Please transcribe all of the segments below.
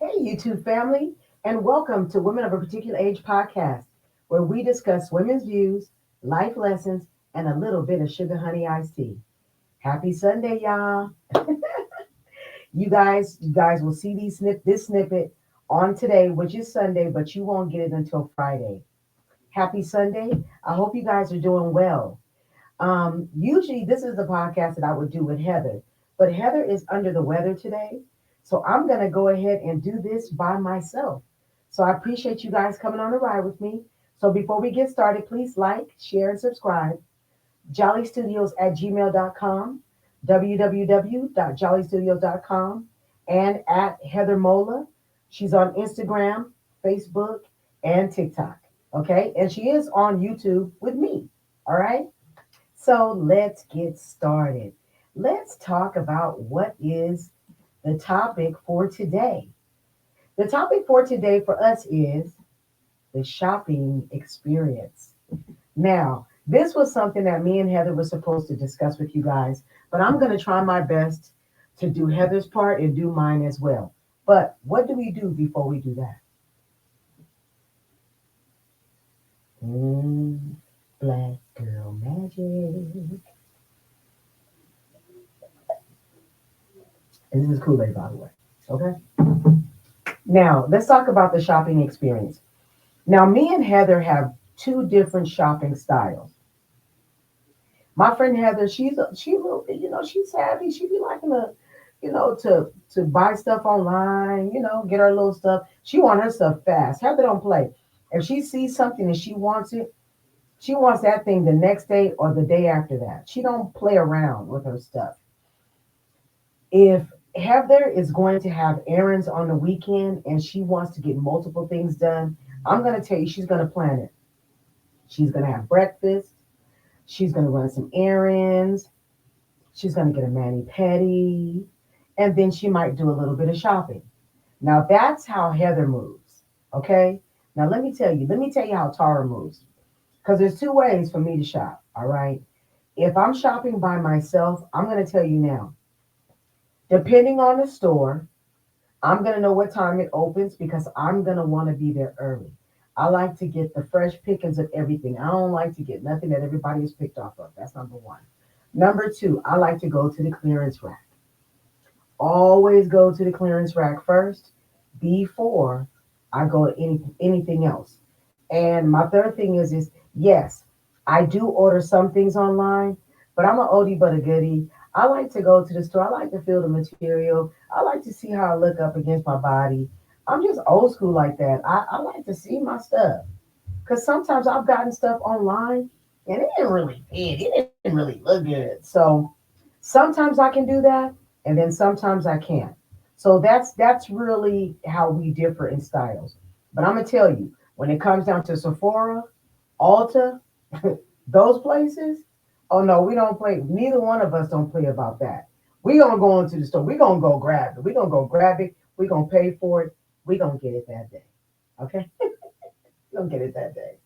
Hey, YouTube family, and welcome to Women of a Particular Age podcast, where we discuss women's views, life lessons, and a little bit of sugar honey iced tea. Happy Sunday, y'all! You guys will see this snippet on today, which is Sunday, but you won't get it until Friday. Happy Sunday! I hope you guys are doing well. Usually, this is the podcast that I would do with Heather, but Heather is under the weather today. So I'm going to go ahead and do this by myself. So I appreciate you guys coming on the ride with me. So before we get started, please like, share, and subscribe. Jollystudios@gmail.com, www.jollystudios.com, and at Heather Mola. She's on Instagram, Facebook, and TikTok. Okay. And she is on YouTube with me. All right. So let's get started. Let's talk about what is the topic for today. The topic for today for us is the shopping experience. Now, this was something that me and Heather were supposed to discuss with you guys, but I'm going to try my best to do Heather's part and do mine as well. But what do we do before we do that? Mm, Black girl magic. And this is Kool-Aid, by the way. Okay. Now, let's talk about the shopping experience. Now, me and Heather have two different shopping styles. My friend Heather, she's savvy. She be liking to buy stuff online, get her little stuff. She want her stuff fast. Heather don't play. If she sees something and she wants it, she wants that thing the next day or the day after that. She don't play around with her stuff. If Heather is going to have errands on the weekend and she wants to get multiple things done, I'm going to tell you she's going to plan it. She's going to have breakfast. She's going to run some errands. She's going to get a mani pedi. And then she might do a little bit of shopping. Now that's how Heather moves. Okay. Now let me tell you how Tara moves. Because there's two ways for me to shop. All right. If I'm shopping by myself, I'm going to tell you now, depending on the store, I'm going to know what time it opens because I'm going to want to be there early. I like to get the fresh pickings of everything. I don't like to get nothing that everybody has picked off of. That's number one. Number two, I like to go to the clearance rack. Always go to the clearance rack first before I go to anything else. And my third thing is yes, I do order some things online, but I'm an oldie but a goodie. I like to go to the store. I like to feel the material. I like to see how I look up against my body. I'm just old school like that. I like to see my stuff. Because sometimes I've gotten stuff online and it didn't really fit. It didn't really look good. So sometimes I can do that and then sometimes I can't. So that's really how we differ in styles. But I'm gonna tell you, when it comes down to Sephora, Ulta, those places, oh no, we don't play. Neither one of us don't play about that. We gonna go into the store. We gonna go grab it. We gonna go grab it. We gonna pay for it. We gonna get it that day. Okay, we gonna get it that day.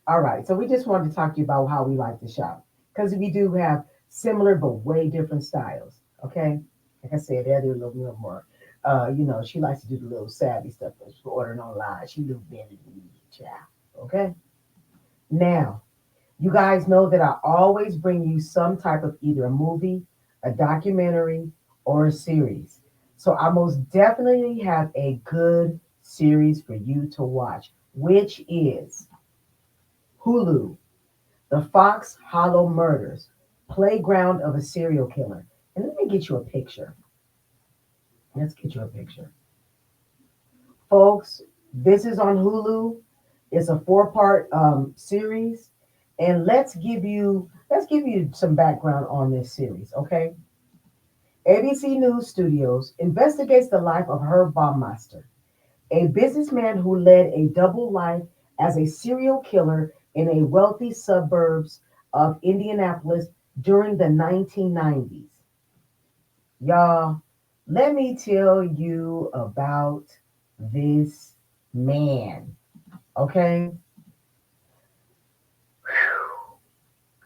All right. So we just wanted to talk to you about how we like to shop because we do have similar but way different styles. Okay. Like I said, they're a little bit more. She likes to do the little savvy stuff. She's ordering online. She do better than me, child. Okay. Now, you guys know that I always bring you some type of either a movie, a documentary, or a series. So I most definitely have a good series for you to watch, which is Hulu, The Fox Hollow Murders, Playground of a Serial Killer. And let me get you a picture. Let's get you a picture. Folks, this is on Hulu. It's a four-part series. And let's give you some background on this series, okay? ABC News Studios investigates the life of Herb Baumeister, a businessman who led a double life as a serial killer in a wealthy suburbs of Indianapolis during the 1990s. Y'all, let me tell you about this man, okay?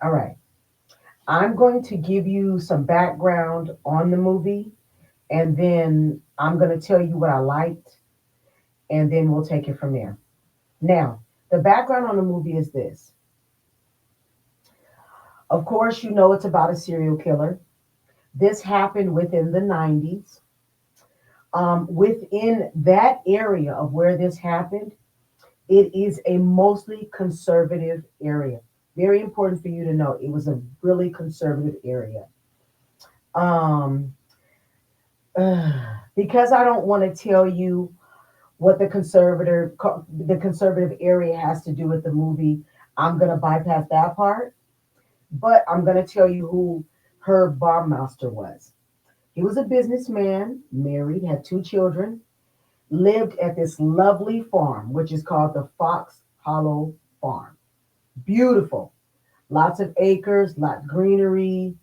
All right. I'm going to give you some background on the movie, and then I'm going to tell you what I liked, and then we'll take it from there. Now, the background on the movie is this. Of course, you know it's about a serial killer. This happened within the 90s. Within that area of where this happened, it is a mostly conservative area. Very important for you to know. It was a really conservative area. Um, because I don't want to tell you what the conservative area has to do with the movie, I'm gonna bypass that part. But I'm gonna tell you who Herb Baumeister was. He was a businessman, married, had two children, lived at this lovely farm, which is called the Fox Hollow Farm. Beautiful, lots of acres, lot of greenery,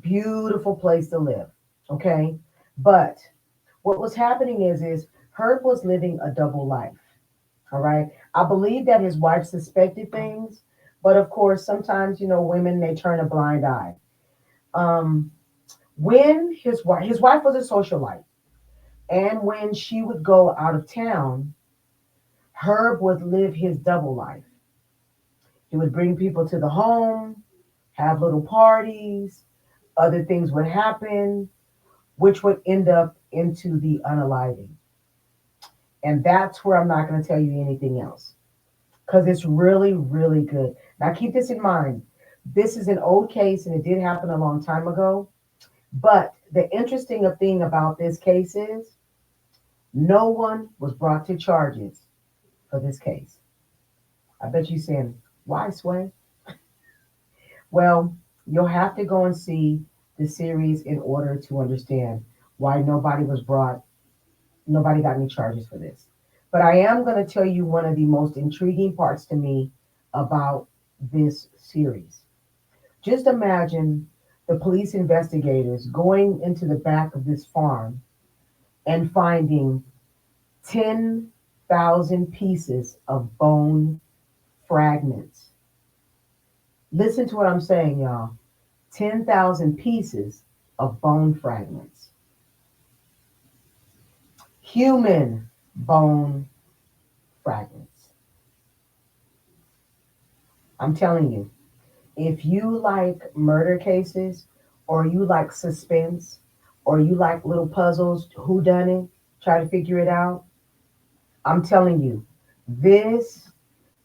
beautiful place to live. Okay, but what was happening is Herb was living a double life. All right, I believe that his wife suspected things, but of course, sometimes women they turn a blind eye. Um, when his wife was a socialite, and when she would go out of town, Herb would live his double life. He would bring people to the home, have little parties, other things would happen, which would end up into the unaliving. And that's where I'm not going to tell you anything else because it's really, really good. Now, keep this in mind. This is an old case and it did happen a long time ago. But the interesting thing about this case is no one was brought to charges for this case. I bet you saying, why, Sway? Well, you'll have to go and see the series in order to understand why nobody got any charges for this. But I am going to tell you one of the most intriguing parts to me about this series. Just imagine the police investigators going into the back of this farm and finding 10,000 pieces of bone fragments. Listen to what I'm saying, y'all. 10,000 pieces of bone fragments. Human bone fragments. I'm telling you, if you like murder cases or you like suspense or you like little puzzles, who done it, try to figure it out, I'm telling you, this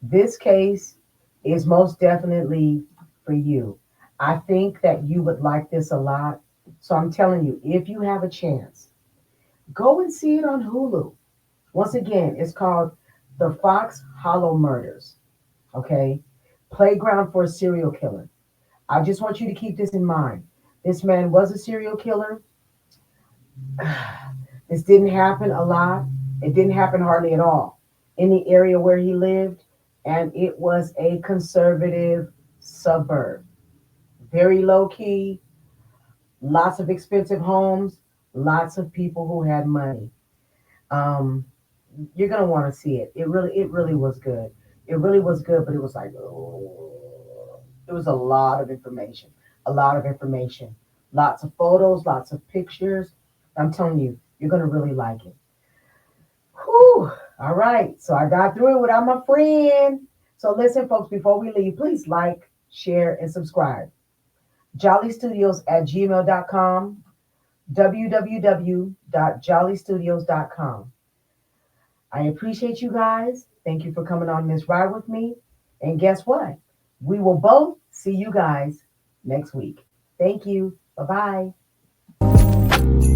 this case is most definitely for you. I think that you would like this a lot. So I'm telling you, if you have a chance, go and see it on Hulu. Once again, it's called The Fox Hollow Murders. Okay? Playground for a Serial Killer. I just want you to keep this in mind. This man was a serial killer. This didn't happen a lot. It didn't happen hardly at all in the area where he lived. And it was a conservative suburb. Very low key, lots of expensive homes, lots of people who had money. Um, you're gonna want to see it. It really was good. It really was good, but it was like, oh, it was a lot of information, a lot of information, lots of photos, lots of pictures. I'm telling you, you're gonna really like it. Whew. All right, so I got through it without my friend. So listen, folks, before we leave, please like, share, and subscribe. JollyStudios@gmail.com, www.jollystudios.com. I appreciate you guys. Thank you for coming on this ride with me. And guess what? We will both see you guys next week. Thank you. Bye bye.